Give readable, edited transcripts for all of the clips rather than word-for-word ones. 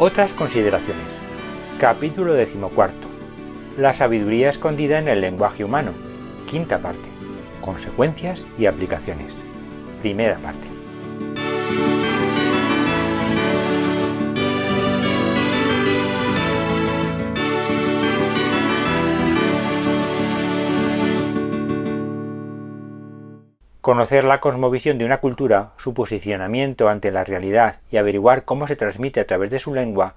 Otras consideraciones. Capítulo 14. La sabiduría escondida en el lenguaje humano. Quinta parte. Consecuencias y aplicaciones. Primera parte. Conocer la cosmovisión de una cultura, su posicionamiento ante la realidad y averiguar cómo se transmite a través de su lengua,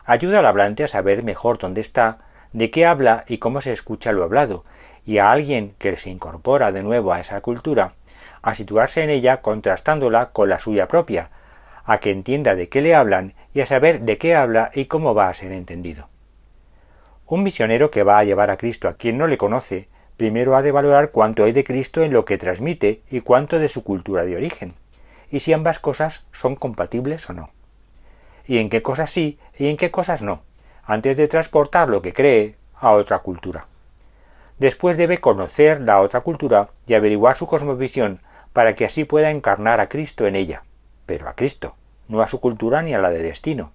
ayuda al hablante a saber mejor dónde está, de qué habla y cómo se escucha lo hablado, y a alguien que se incorpora de nuevo a esa cultura, a situarse en ella contrastándola con la suya propia, a que entienda de qué le hablan y a saber de qué habla y cómo va a ser entendido. Un misionero que va a llevar a Cristo a quien no le conoce, primero ha de valorar cuánto hay de Cristo en lo que transmite y cuánto de su cultura de origen, y si ambas cosas son compatibles o no. Y en qué cosas sí y en qué cosas no, antes de transportar lo que cree a otra cultura. Después debe conocer la otra cultura y averiguar su cosmovisión para que así pueda encarnar a Cristo en ella, pero a Cristo, no a su cultura ni a la de destino.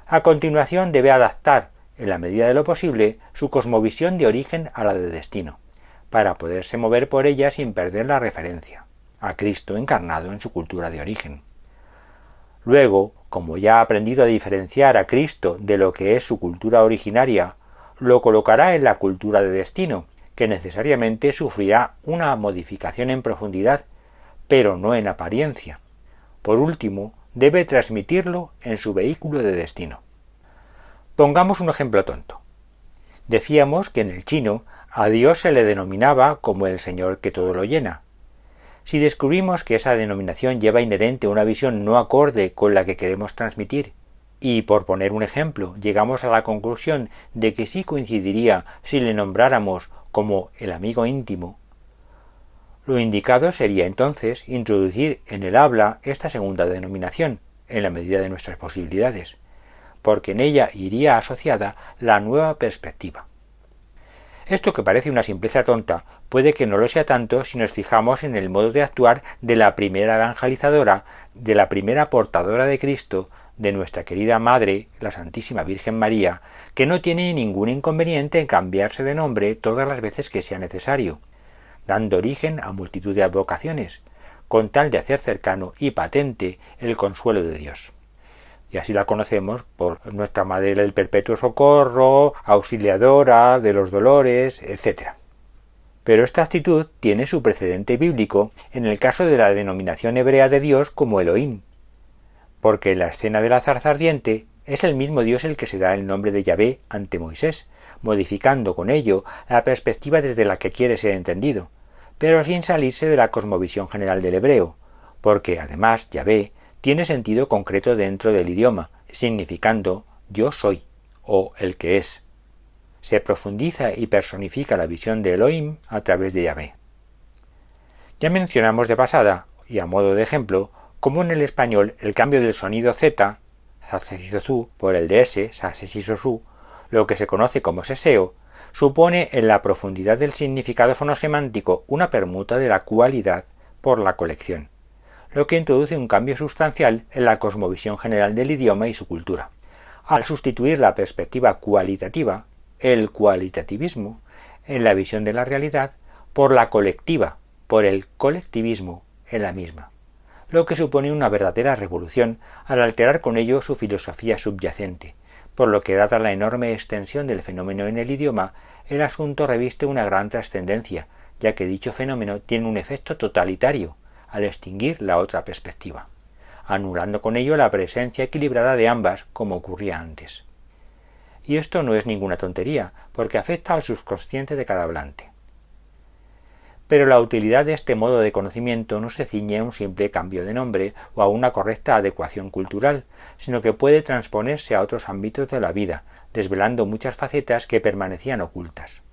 A continuación debe adaptar, en la medida de lo posible, su cosmovisión de origen a la de destino, para poderse mover por ella sin perder la referencia, a Cristo encarnado en su cultura de origen. Luego, como ya ha aprendido a diferenciar a Cristo de lo que es su cultura originaria, lo colocará en la cultura de destino, que necesariamente sufrirá una modificación en profundidad, pero no en apariencia. Por último, debe transmitirlo en su vehículo de destino. Pongamos un ejemplo tonto. Decíamos que en el chino a Dios se le denominaba como el Señor que todo lo llena. Si descubrimos que esa denominación lleva inherente una visión no acorde con la que queremos transmitir, y por poner un ejemplo, llegamos a la conclusión de que sí coincidiría si le nombráramos como el amigo íntimo, lo indicado sería entonces introducir en el habla esta segunda denominación, en la medida de nuestras posibilidades, porque en ella iría asociada la nueva perspectiva. Esto que parece una simpleza tonta puede que no lo sea tanto si nos fijamos en el modo de actuar de la primera evangelizadora, de la primera portadora de Cristo, de nuestra querida Madre, la Santísima Virgen María, que no tiene ningún inconveniente en cambiarse de nombre todas las veces que sea necesario, dando origen a multitud de advocaciones, con tal de hacer cercano y patente el consuelo de Dios. Y así la conocemos por nuestra Madre del Perpetuo Socorro, auxiliadora de los dolores, etc. Pero esta actitud tiene su precedente bíblico en el caso de la denominación hebrea de Dios como Elohim, porque en la escena de la zarza ardiente es el mismo Dios el que se da el nombre de Yahvé ante Moisés, modificando con ello la perspectiva desde la que quiere ser entendido, pero sin salirse de la cosmovisión general del hebreo, porque además Yahvé tiene sentido concreto dentro del idioma, significando yo soy, o el que es. Se profundiza y personifica la visión de Elohim a través de Yahvé. Ya mencionamos de pasada, y a modo de ejemplo, cómo en el español el cambio del sonido Z, Sasesisosu, por el de S, Sasesisosu, lo que se conoce como seseo, supone en la profundidad del significado fonosemántico una permuta de la cualidad por la colección, lo que introduce un cambio sustancial en la cosmovisión general del idioma y su cultura, al sustituir la perspectiva cualitativa, el cualitativismo, en la visión de la realidad, por la colectiva, por el colectivismo en la misma, lo que supone una verdadera revolución al alterar con ello su filosofía subyacente, por lo que dada la enorme extensión del fenómeno en el idioma, el asunto reviste una gran trascendencia, ya que dicho fenómeno tiene un efecto totalitario, al extinguir la otra perspectiva, anulando con ello la presencia equilibrada de ambas, como ocurría antes. Y esto no es ninguna tontería, porque afecta al subconsciente de cada hablante. Pero la utilidad de este modo de conocimiento no se ciñe a un simple cambio de nombre o a una correcta adecuación cultural, sino que puede transponerse a otros ámbitos de la vida, desvelando muchas facetas que permanecían ocultas.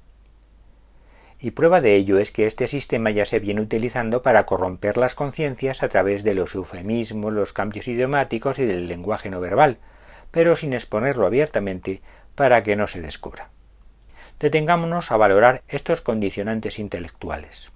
Y prueba de ello es que este sistema ya se viene utilizando para corromper las conciencias a través de los eufemismos, los cambios idiomáticos y del lenguaje no verbal, pero sin exponerlo abiertamente para que no se descubra. Detengámonos a valorar estos condicionantes intelectuales.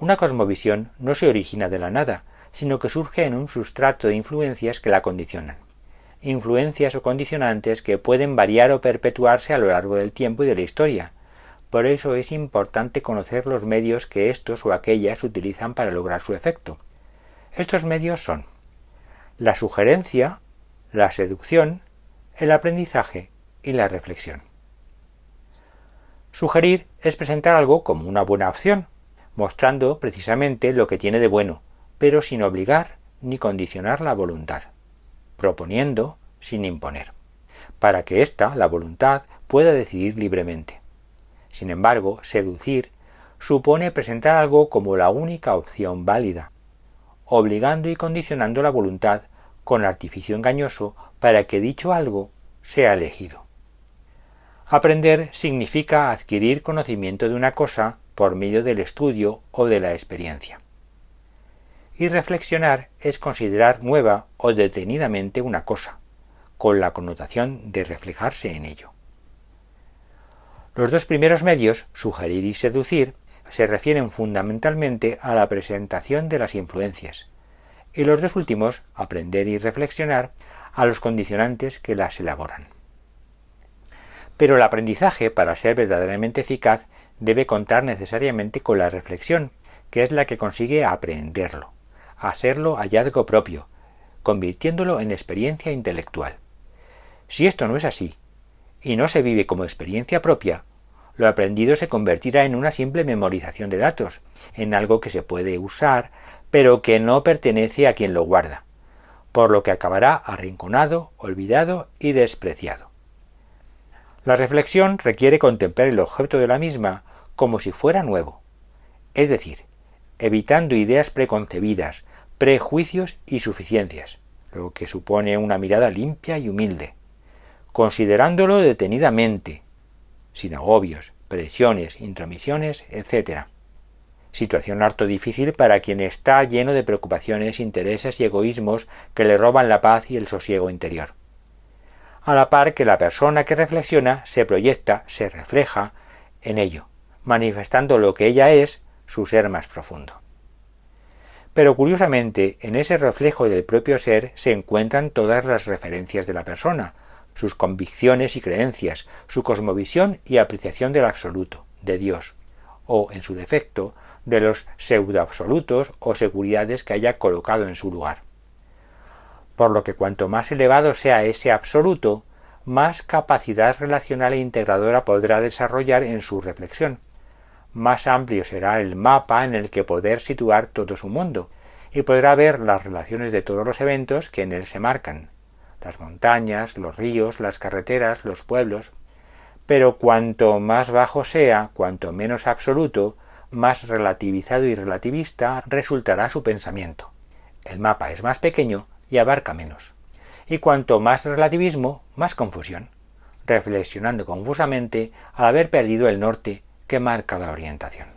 Una cosmovisión no se origina de la nada, sino que surge en un sustrato de influencias que la condicionan. Influencias o condicionantes que pueden variar o perpetuarse a lo largo del tiempo y de la historia. Por eso es importante conocer los medios que estos o aquellas utilizan para lograr su efecto. Estos medios son la sugerencia, la seducción, el aprendizaje y la reflexión. Sugerir es presentar algo como una buena opción, mostrando precisamente lo que tiene de bueno, pero sin obligar ni condicionar la voluntad, proponiendo sin imponer, para que ésta, la voluntad, pueda decidir libremente. Sin embargo, seducir supone presentar algo como la única opción válida, obligando y condicionando la voluntad con artificio engañoso para que dicho algo sea elegido. Aprender significa adquirir conocimiento de una cosa por medio del estudio o de la experiencia. Y reflexionar es considerar nueva o detenidamente una cosa, con la connotación de reflejarse en ello. Los dos primeros medios, sugerir y seducir, se refieren fundamentalmente a la presentación de las influencias, y los dos últimos, aprender y reflexionar, a los condicionantes que las elaboran. Pero el aprendizaje, para ser verdaderamente eficaz, debe contar necesariamente con la reflexión, que es la que consigue aprenderlo, hacerlo hallazgo propio, convirtiéndolo en experiencia intelectual. Si esto no es así, y no se vive como experiencia propia, lo aprendido se convertirá en una simple memorización de datos, en algo que se puede usar, pero que no pertenece a quien lo guarda, por lo que acabará arrinconado, olvidado y despreciado. La reflexión requiere contemplar el objeto de la misma como si fuera nuevo, es decir, evitando ideas preconcebidas, prejuicios y suficiencias, lo que supone una mirada limpia y humilde, considerándolo detenidamente, sin agobios, presiones, intromisiones, etc. Situación harto difícil para quien está lleno de preocupaciones, intereses y egoísmos que le roban la paz y el sosiego interior. A la par que la persona que reflexiona se proyecta, se refleja en ello, manifestando lo que ella es, su ser más profundo. Pero curiosamente, en ese reflejo del propio ser se encuentran todas las referencias de la persona, sus convicciones y creencias, su cosmovisión y apreciación del absoluto, de Dios, o, en su defecto, de los pseudoabsolutos o seguridades que haya colocado en su lugar. Por lo que cuanto más elevado sea ese absoluto, más capacidad relacional e integradora podrá desarrollar en su reflexión. Más amplio será el mapa en el que poder situar todo su mundo, y podrá ver las relaciones de todos los eventos que en él se marcan, las montañas, los ríos, las carreteras, los pueblos. Pero cuanto más bajo sea, cuanto menos absoluto, más relativizado y relativista resultará su pensamiento. El mapa es más pequeño y abarca menos. Y cuanto más relativismo, más confusión, reflexionando confusamente al haber perdido el norte que marca la orientación.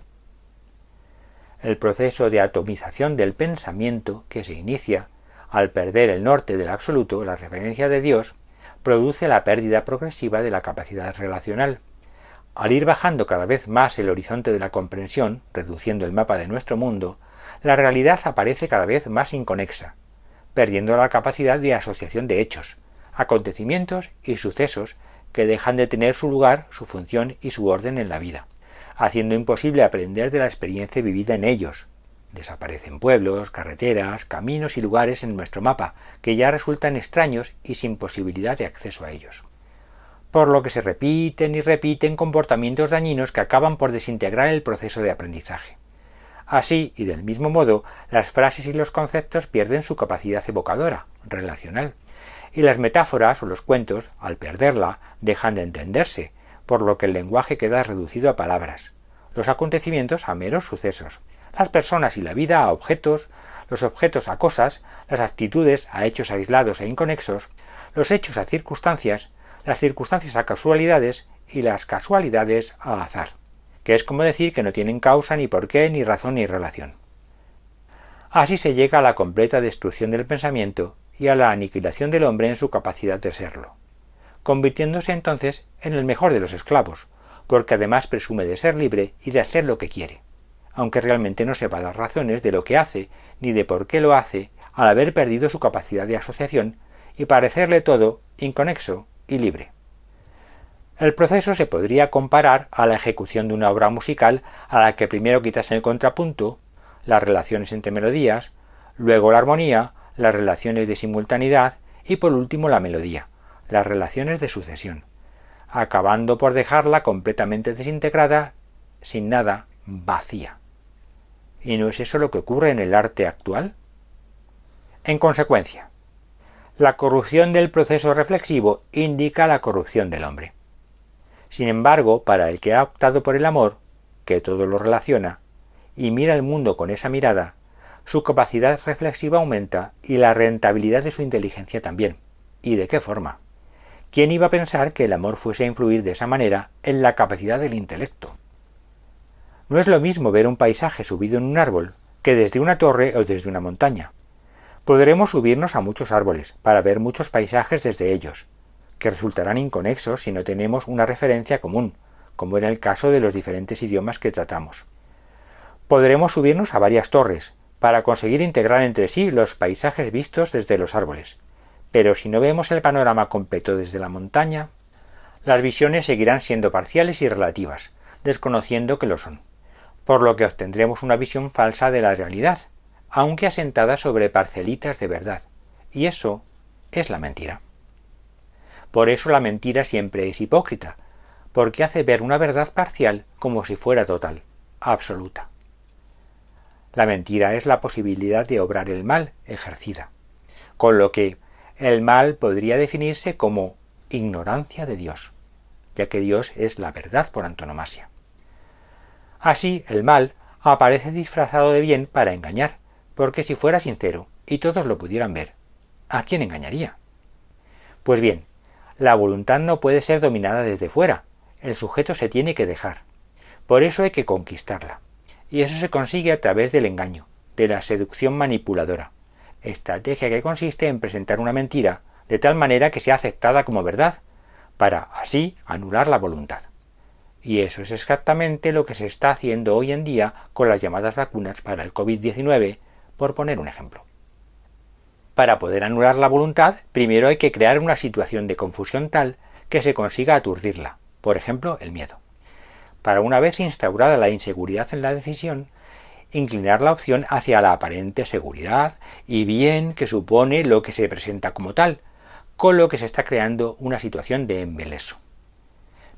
El proceso de atomización del pensamiento que se inicia al perder el norte del absoluto, la referencia de Dios, produce la pérdida progresiva de la capacidad relacional. Al ir bajando cada vez más el horizonte de la comprensión, reduciendo el mapa de nuestro mundo, la realidad aparece cada vez más inconexa, perdiendo la capacidad de asociación de hechos, acontecimientos y sucesos que dejan de tener su lugar, su función y su orden en la vida, haciendo imposible aprender de la experiencia vivida en ellos. Desaparecen pueblos, carreteras, caminos y lugares en nuestro mapa, que ya resultan extraños y sin posibilidad de acceso a ellos. Por lo que se repiten y repiten comportamientos dañinos que acaban por desintegrar el proceso de aprendizaje. Así, y del mismo modo, las frases y los conceptos pierden su capacidad evocadora, relacional, y las metáforas o los cuentos, al perderla, dejan de entenderse, por lo que el lenguaje queda reducido a palabras, los acontecimientos a meros sucesos, las personas y la vida a objetos, los objetos a cosas, las actitudes a hechos aislados e inconexos, los hechos a circunstancias, las circunstancias a casualidades y las casualidades a azar, que es como decir que no tienen causa ni porqué, ni razón ni relación. Así se llega a la completa destrucción del pensamiento y a la aniquilación del hombre en su capacidad de serlo, convirtiéndose entonces en el mejor de los esclavos, porque además presume de ser libre y de hacer lo que quiere, aunque realmente no sepa las razones de lo que hace ni de por qué lo hace, al haber perdido su capacidad de asociación y parecerle todo inconexo y libre. El proceso se podría comparar a la ejecución de una obra musical a la que primero quitas el contrapunto, las relaciones entre melodías, luego la armonía, las relaciones de simultaneidad y por último la melodía, las relaciones de sucesión, acabando por dejarla completamente desintegrada, sin nada, vacía. ¿Y no es eso lo que ocurre en el arte actual? En consecuencia, la corrupción del proceso reflexivo indica la corrupción del hombre. Sin embargo, para el que ha optado por el amor, que todo lo relaciona, y mira el mundo con esa mirada, su capacidad reflexiva aumenta y la rentabilidad de su inteligencia también. ¿Y de qué forma? ¿Quién iba a pensar que el amor fuese a influir de esa manera en la capacidad del intelecto? No es lo mismo ver un paisaje subido en un árbol que desde una torre o desde una montaña. Podremos subirnos a muchos árboles para ver muchos paisajes desde ellos, que resultarán inconexos si no tenemos una referencia común, como en el caso de los diferentes idiomas que tratamos. Podremos subirnos a varias torres, para conseguir integrar entre sí los paisajes vistos desde los árboles. Pero si no vemos el panorama completo desde la montaña, las visiones seguirán siendo parciales y relativas, desconociendo que lo son, por lo que obtendremos una visión falsa de la realidad, aunque asentada sobre parcelitas de verdad, y eso es la mentira. Por eso la mentira siempre es hipócrita, porque hace ver una verdad parcial como si fuera total, absoluta. La mentira es la posibilidad de obrar el mal ejercida, con lo que el mal podría definirse como ignorancia de Dios, ya que Dios es la verdad por antonomasia. Así, el mal aparece disfrazado de bien para engañar, porque si fuera sincero y todos lo pudieran ver, ¿a quién engañaría? Pues bien, la voluntad no puede ser dominada desde fuera, el sujeto se tiene que dejar. Por eso hay que conquistarla. Y eso se consigue a través del engaño, de la seducción manipuladora, estrategia que consiste en presentar una mentira de tal manera que sea aceptada como verdad, para así anular la voluntad. Y eso es exactamente lo que se está haciendo hoy en día con las llamadas vacunas para el COVID-19, por poner un ejemplo. Para poder anular la voluntad, primero hay que crear una situación de confusión tal que se consiga aturdirla, por ejemplo, el miedo. Para una vez instaurada la inseguridad en la decisión, inclinar la opción hacia la aparente seguridad y bien que supone lo que se presenta como tal, con lo que se está creando una situación de embeleso.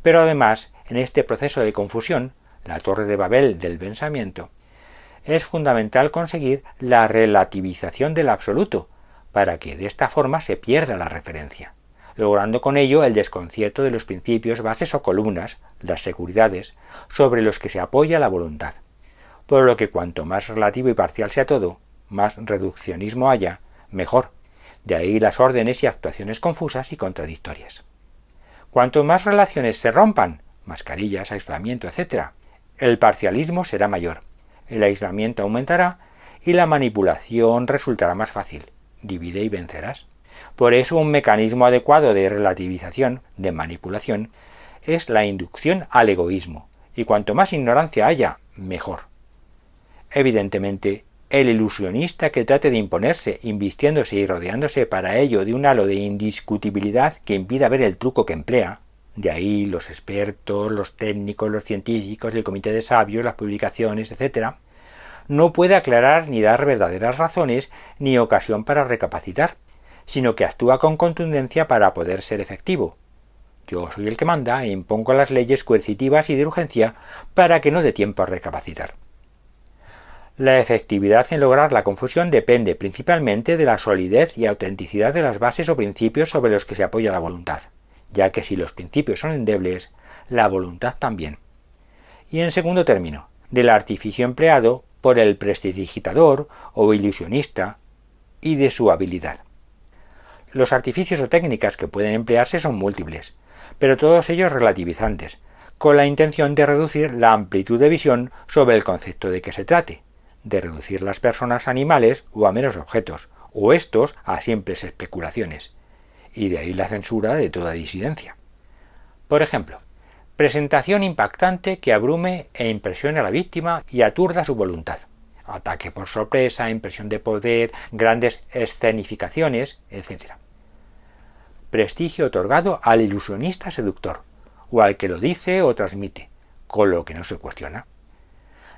Pero además, en este proceso de confusión, la torre de Babel del pensamiento, es fundamental conseguir la relativización del absoluto, para que de esta forma se pierda la referencia, logrando con ello el desconcierto de los principios, bases o columnas, las seguridades, sobre los que se apoya la voluntad. Por lo que cuanto más relativo y parcial sea todo, más reduccionismo haya, mejor. De ahí las órdenes y actuaciones confusas y contradictorias. Cuanto más relaciones se rompan, mascarillas, aislamiento, etc., el parcialismo será mayor, el aislamiento aumentará y la manipulación resultará más fácil. Divide y vencerás. Por eso un mecanismo adecuado de relativización, de manipulación, es la inducción al egoísmo, y cuanto más ignorancia haya, mejor. Evidentemente, el ilusionista que trate de imponerse, invistiéndose y rodeándose para ello de un halo de indiscutibilidad que impida ver el truco que emplea, de ahí los expertos, los técnicos, los científicos, el comité de sabios, las publicaciones, etc., no puede aclarar ni dar verdaderas razones ni ocasión para recapacitar, sino que actúa con contundencia para poder ser efectivo. Yo soy el que manda e impongo las leyes coercitivas y de urgencia para que no dé tiempo a recapacitar. La efectividad en lograr la confusión depende principalmente de la solidez y autenticidad de las bases o principios sobre los que se apoya la voluntad, ya que si los principios son endebles, la voluntad también. Y en segundo término, del artificio empleado por el prestidigitador o ilusionista y de su habilidad. Los artificios o técnicas que pueden emplearse son múltiples, pero todos ellos relativizantes, con la intención de reducir la amplitud de visión sobre el concepto de que se trate, de reducir las personas a animales o a meros objetos, o estos a simples especulaciones, y de ahí la censura de toda disidencia. Por ejemplo, Presentación impactante que abrume e impresione a la víctima y aturda su voluntad. Ataque por sorpresa, impresión de poder, grandes escenificaciones, etc. Prestigio otorgado al ilusionista seductor, o al que lo dice o transmite, con lo que no se cuestiona.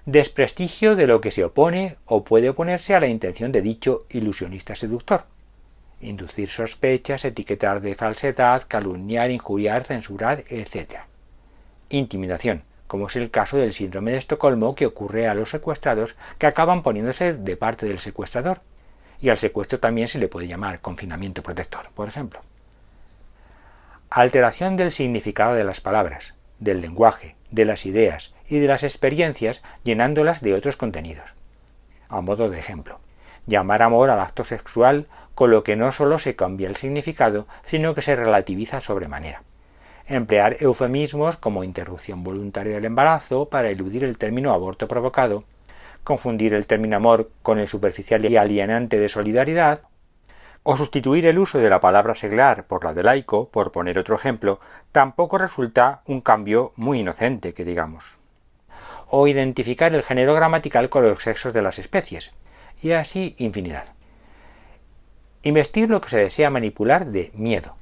Desprestigio de lo que se opone o puede oponerse a la intención de dicho ilusionista seductor. Inducir sospechas, etiquetar de falsedad, calumniar, injuriar, censurar, etc. Intimidación, como es el caso del síndrome de Estocolmo que ocurre a los secuestrados que acaban poniéndose de parte del secuestrador, y al secuestro también se le puede llamar confinamiento protector, por ejemplo. Alteración del significado de las palabras, del lenguaje, de las ideas y de las experiencias llenándolas de otros contenidos. A modo de ejemplo, llamar amor al acto sexual con lo que no solo se cambia el significado, sino que se relativiza sobremanera. Emplear eufemismos como interrupción voluntaria del embarazo para eludir el término aborto provocado, confundir el término amor con el superficial y alienante de solidaridad, o sustituir el uso de la palabra seglar por la de laico, por poner otro ejemplo, tampoco resulta un cambio muy inocente, que digamos. O identificar el género gramatical con los sexos de las especies, y así infinidad. Investir lo que se desea manipular de miedo,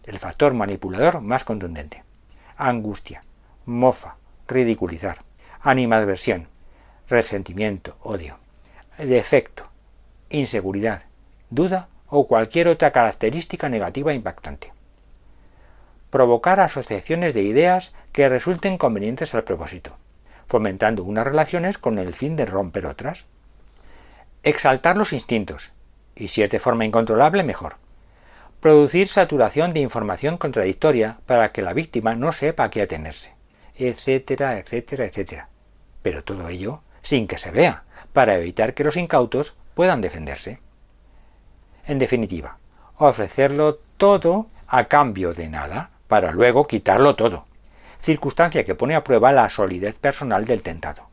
el factor manipulador más contundente. Angustia, mofa, ridiculizar, animadversión, resentimiento, odio, defecto, inseguridad, duda o cualquier otra característica negativa impactante. Provocar asociaciones de ideas que resulten convenientes al propósito, fomentando unas relaciones con el fin de romper otras. Exaltar los instintos, y si es de forma incontrolable, mejor. Producir saturación de información contradictoria para que la víctima no sepa a qué atenerse, etcétera, etcétera, etcétera. Pero todo ello sin que se vea, para evitar que los incautos puedan defenderse. En definitiva, ofrecerlo todo a cambio de nada, para luego quitarlo todo, circunstancia que pone a prueba la solidez personal del tentado.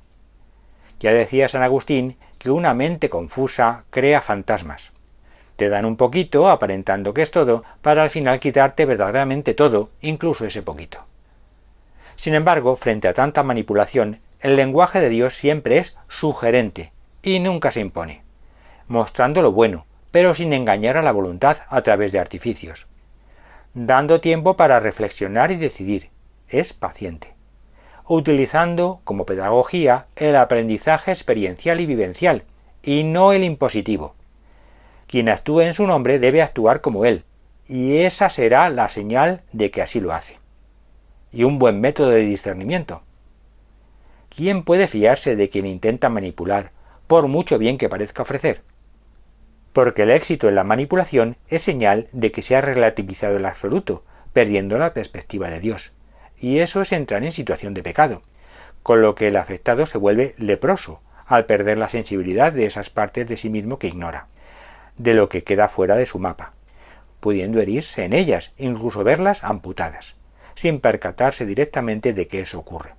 Ya decía San Agustín que una mente confusa crea fantasmas. Te dan un poquito, aparentando que es todo, para al final quitarte verdaderamente todo, incluso ese poquito. Sin embargo, frente a tanta manipulación, el lenguaje de Dios siempre es sugerente y nunca se impone, mostrando lo bueno, pero sin engañar a la voluntad a través de artificios. Dando tiempo para reflexionar y decidir, es paciente. Utilizando como pedagogía el aprendizaje experiencial y vivencial, y no el impositivo. Quien actúe en su nombre debe actuar como él, y esa será la señal de que así lo hace. Y un buen método de discernimiento. ¿Quién puede fiarse de quien intenta manipular, por mucho bien que parezca ofrecer? Porque el éxito en la manipulación es señal de que se ha relativizado el absoluto, perdiendo la perspectiva de Dios. Y eso es entrar en situación de pecado, con lo que el afectado se vuelve leproso, al perder la sensibilidad de esas partes de sí mismo que ignora, de lo que queda fuera de su mapa, pudiendo herirse en ellas, incluso verlas amputadas, sin percatarse directamente de que eso ocurre,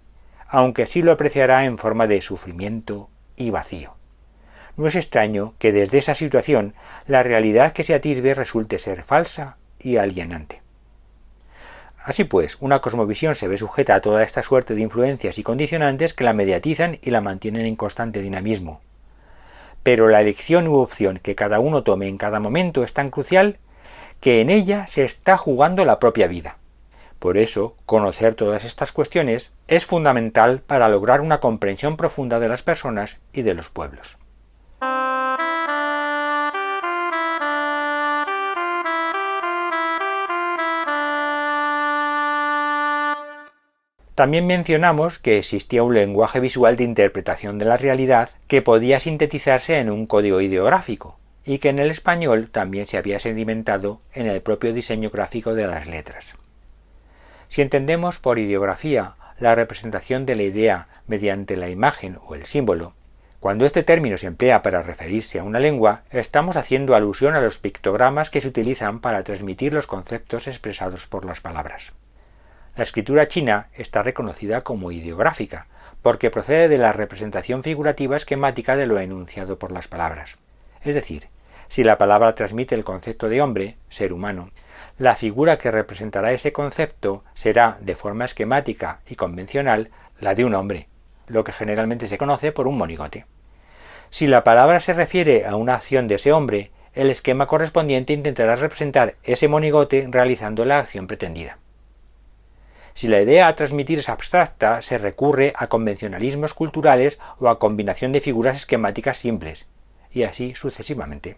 aunque sí lo apreciará en forma de sufrimiento y vacío. No es extraño que desde esa situación la realidad que se atisbe resulte ser falsa y alienante. Así pues, una cosmovisión se ve sujeta a toda esta suerte de influencias y condicionantes que la mediatizan y la mantienen en constante dinamismo. Pero la elección u opción que cada uno tome en cada momento es tan crucial que en ella se está jugando la propia vida. Por eso, conocer todas estas cuestiones es fundamental para lograr una comprensión profunda de las personas y de los pueblos. También mencionamos que existía un lenguaje visual de interpretación de la realidad que podía sintetizarse en un código ideográfico, y que en el español también se había sedimentado en el propio diseño gráfico de las letras. Si entendemos por ideografía la representación de la idea mediante la imagen o el símbolo, cuando este término se emplea para referirse a una lengua, estamos haciendo alusión a los pictogramas que se utilizan para transmitir los conceptos expresados por las palabras. La escritura china está reconocida como ideográfica, porque procede de la representación figurativa esquemática de lo enunciado por las palabras. Es decir, si la palabra transmite el concepto de hombre, ser humano, la figura que representará ese concepto será, de forma esquemática y convencional, la de un hombre, lo que generalmente se conoce por un monigote. Si la palabra se refiere a una acción de ese hombre, el esquema correspondiente intentará representar ese monigote realizando la acción pretendida. Si la idea a transmitir es abstracta, se recurre a convencionalismos culturales o a combinación de figuras esquemáticas simples, y así sucesivamente.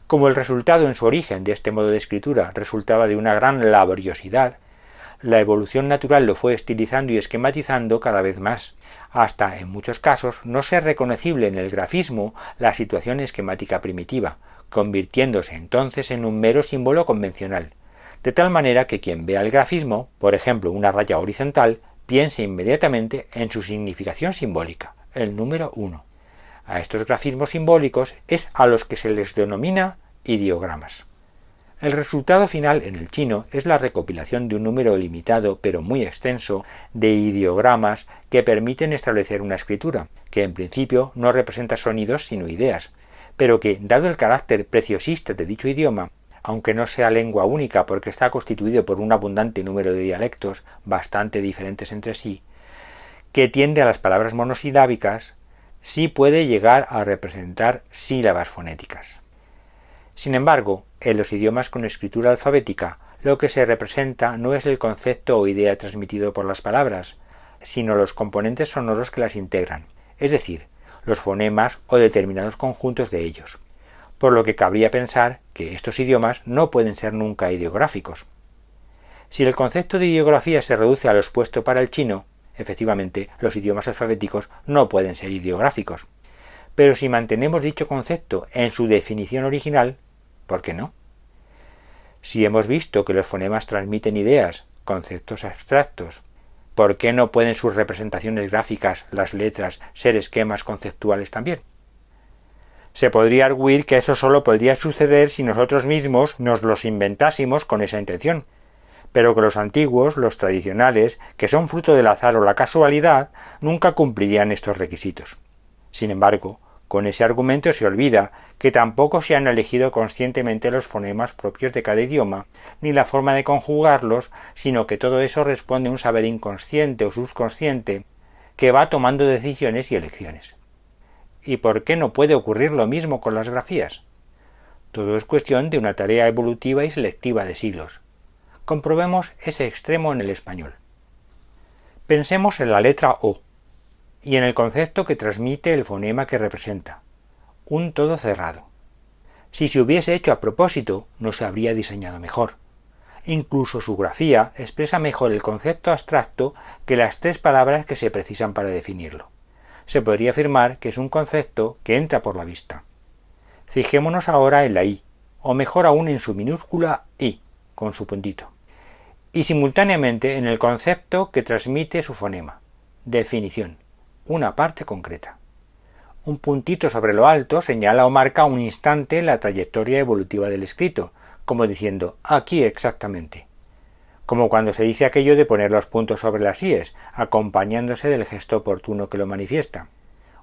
Como el resultado en su origen de este modo de escritura resultaba de una gran laboriosidad, la evolución natural lo fue estilizando y esquematizando cada vez más, hasta, en muchos casos, no ser reconocible en el grafismo la situación esquemática primitiva, convirtiéndose entonces en un mero símbolo convencional, de tal manera que quien vea el grafismo, por ejemplo una raya horizontal, piense inmediatamente en su significación simbólica, el número 1. A estos grafismos simbólicos es a los que se les denomina ideogramas. El resultado final en el chino es la recopilación de un número limitado pero muy extenso de ideogramas que permiten establecer una escritura, que en principio no representa sonidos sino ideas, pero que, dado el carácter preciosista de dicho idioma, aunque no sea lengua única porque está constituido por un abundante número de dialectos bastante diferentes entre sí, que tiende a las palabras monosilábicas, sí puede llegar a representar sílabas fonéticas. Sin embargo, en los idiomas con escritura alfabética, lo que se representa no es el concepto o idea transmitido por las palabras, sino los componentes sonoros que las integran, es decir, los fonemas o determinados conjuntos de ellos, por lo que cabría pensar que estos idiomas no pueden ser nunca ideográficos. Si el concepto de ideografía se reduce a lo expuesto para el chino, efectivamente, los idiomas alfabéticos no pueden ser ideográficos. Pero si mantenemos dicho concepto en su definición original, ¿por qué no? Si hemos visto que los fonemas transmiten ideas, conceptos abstractos, ¿por qué no pueden sus representaciones gráficas, las letras, ser esquemas conceptuales también? Se podría arguir que eso solo podría suceder si nosotros mismos nos los inventásemos con esa intención, pero que los antiguos, los tradicionales, que son fruto del azar o la casualidad, nunca cumplirían estos requisitos. Sin embargo, con ese argumento se olvida que tampoco se han elegido conscientemente los fonemas propios de cada idioma, ni la forma de conjugarlos, sino que todo eso responde a un saber inconsciente o subconsciente que va tomando decisiones y elecciones. ¿Y por qué no puede ocurrir lo mismo con las grafías? Todo es cuestión de una tarea evolutiva y selectiva de siglos. Comprobemos ese extremo en el español. Pensemos en la letra O y en el concepto que transmite el fonema que representa, un todo cerrado. Si se hubiese hecho a propósito, no se habría diseñado mejor. Incluso su grafía expresa mejor el concepto abstracto que las 3 palabras que se precisan para definirlo. Se podría afirmar que es un concepto que entra por la vista. Fijémonos ahora en la I, o mejor aún en su minúscula I, con su puntito, y simultáneamente en el concepto que transmite su fonema, definición, una parte concreta. Un puntito sobre lo alto señala o marca un instante la trayectoria evolutiva del escrito, como diciendo aquí exactamente, como cuando se dice aquello de poner los puntos sobre las íes, acompañándose del gesto oportuno que lo manifiesta,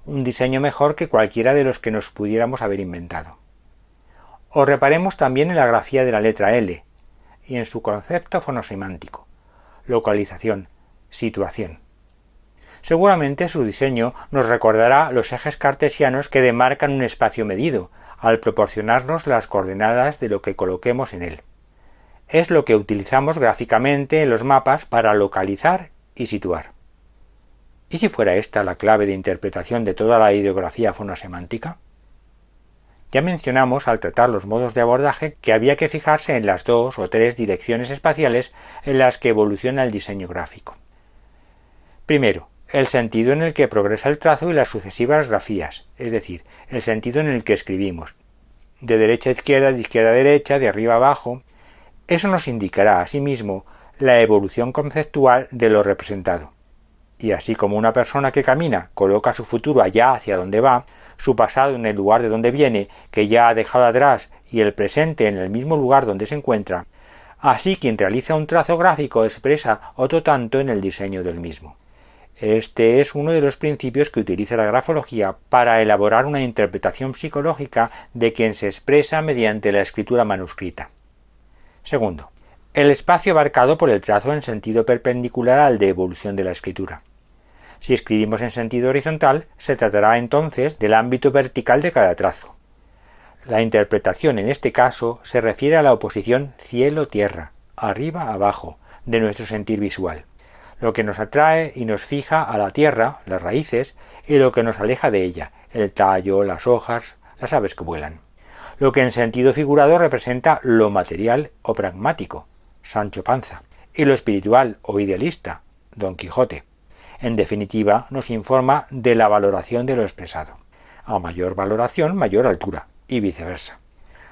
un diseño mejor que cualquiera de los que nos pudiéramos haber inventado. O reparemos también en la grafía de la letra L, y en su concepto fonosemántico, localización, situación. Seguramente su diseño nos recordará los ejes cartesianos que demarcan un espacio medido, al proporcionarnos las coordenadas de lo que coloquemos en él. Es lo que utilizamos gráficamente en los mapas para localizar y situar. ¿Y si fuera esta la clave de interpretación de toda la ideografía fonosemántica? Ya mencionamos al tratar los modos de abordaje que había que fijarse en las 2 o 3 direcciones espaciales en las que evoluciona el diseño gráfico. Primero, el sentido en el que progresa el trazo y las sucesivas grafías, es decir, el sentido en el que escribimos, de derecha a izquierda, de izquierda a derecha, de arriba a abajo. Eso nos indicará asimismo la evolución conceptual de lo representado. Y así como una persona que camina coloca su futuro allá hacia donde va, su pasado en el lugar de donde viene, que ya ha dejado atrás, y el presente en el mismo lugar donde se encuentra, así quien realiza un trazo gráfico expresa otro tanto en el diseño del mismo. Este es uno de los principios que utiliza la grafología para elaborar una interpretación psicológica de quien se expresa mediante la escritura manuscrita. Segundo, el espacio abarcado por el trazo en sentido perpendicular al de evolución de la escritura. Si escribimos en sentido horizontal, se tratará entonces del ámbito vertical de cada trazo. La interpretación en este caso se refiere a la oposición cielo-tierra, arriba-abajo, de nuestro sentir visual, lo que nos atrae y nos fija a la tierra, las raíces, y lo que nos aleja de ella, el tallo, las hojas, las aves que vuelan. Lo que en sentido figurado representa lo material o pragmático, Sancho Panza, y lo espiritual o idealista, Don Quijote. En definitiva, nos informa de la valoración de lo expresado. A mayor valoración, mayor altura, y viceversa.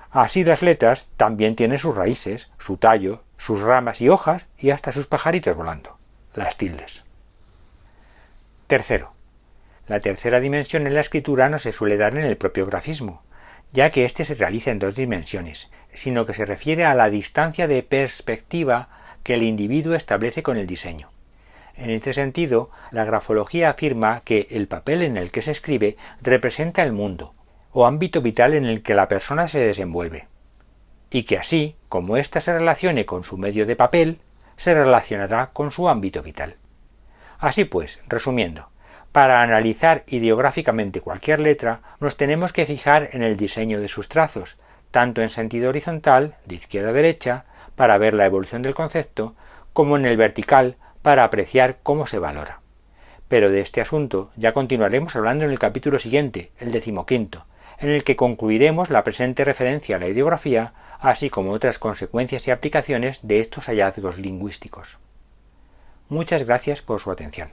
Así las letras también tienen sus raíces, su tallo, sus ramas y hojas, y hasta sus pajaritos volando, las tildes. Tercero, la tercera dimensión en la escritura no se suele dar en el propio grafismo, ya que éste se realiza en dos dimensiones, sino que se refiere a la distancia de perspectiva que el individuo establece con el diseño. En este sentido, la grafología afirma que el papel en el que se escribe representa el mundo, o ámbito vital en el que la persona se desenvuelve, y que así, como ésta se relacione con su medio de papel, se relacionará con su ámbito vital. Así pues, resumiendo, para analizar ideográficamente cualquier letra, nos tenemos que fijar en el diseño de sus trazos, tanto en sentido horizontal, de izquierda a derecha, para ver la evolución del concepto, como en el vertical, para apreciar cómo se valora. Pero de este asunto ya continuaremos hablando en el capítulo siguiente, el 15º, en el que concluiremos la presente referencia a la ideografía, así como otras consecuencias y aplicaciones de estos hallazgos lingüísticos. Muchas gracias por su atención.